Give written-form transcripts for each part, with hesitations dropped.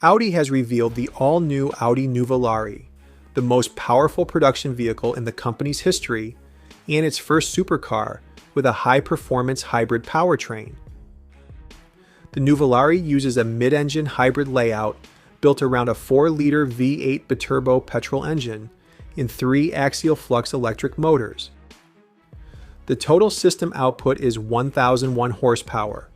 Audi has revealed the all-new Audi Nuvolari, the most powerful production vehicle in the company's history and its first supercar with a high-performance hybrid powertrain. The Nuvolari uses a mid-engine hybrid layout built around a 4-liter V8 biturbo petrol engine and 3 axial-flux electric motors. The total system output is 1,001 horsepower.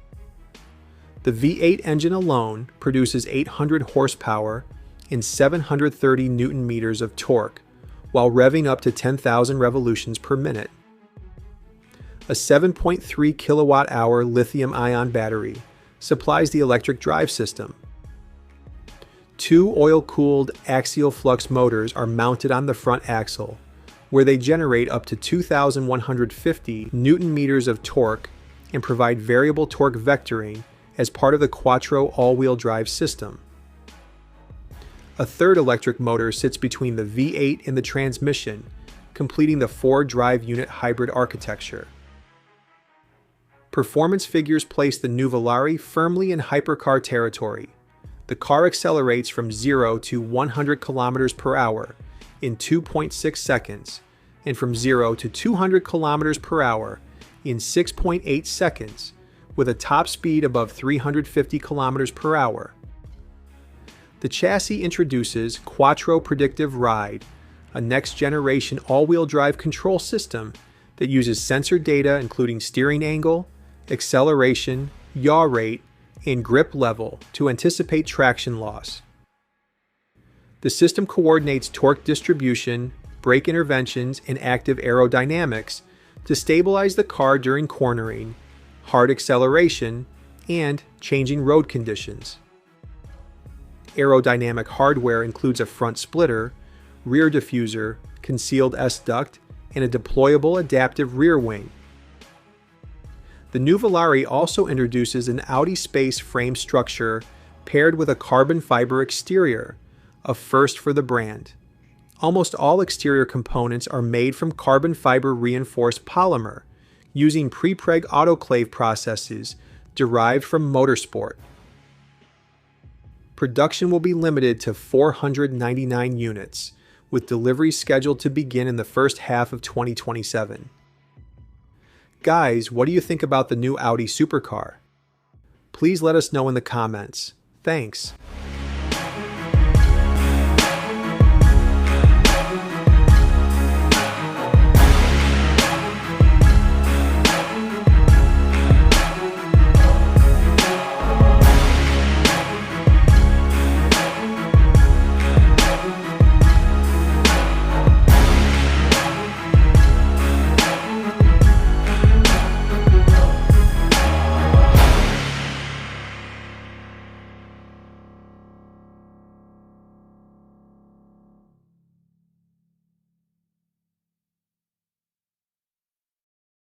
The V8 engine alone produces 800 horsepower and 730 newton-meters of torque, while revving up to 10,000 revolutions per minute. A 7.3 kilowatt-hour lithium-ion battery supplies the electric drive system. 2 oil-cooled axial-flux motors are mounted on the front axle, where they generate up to 2,150 newton-meters of torque and provide variable torque vectoring as part of the quattro all-wheel drive system. A third electric motor sits between the V8 and the transmission, completing the 4-drive unit hybrid architecture. Performance figures place the Nuvolari firmly in hypercar territory. The car accelerates from 0 to 100 kilometers per hour in 2.6 seconds, and from 0 to 200 kilometers per hour in 6.8 seconds, with a top speed above 350 kilometers per hour. The chassis introduces Quattro Predictive Ride, a next-generation all-wheel drive control system that uses sensor data including steering angle, acceleration, yaw rate, and grip level to anticipate traction loss. The system coordinates torque distribution, brake interventions, and active aerodynamics to stabilize the car during cornering, hard acceleration, and changing road conditions. Aerodynamic hardware includes a front splitter, rear diffuser, concealed S-duct, and a deployable adaptive rear wing. The Nuvolari also introduces an Audi Space frame structure paired with a carbon fiber exterior, a first for the brand. Almost all exterior components are made from carbon fiber reinforced polymer, using pre-preg autoclave processes derived from motorsport. Production will be limited to 499 units, with deliveries scheduled to begin in the first half of 2027. Guys, what do you think about the new Audi supercar? Please let us know in the comments. Thanks.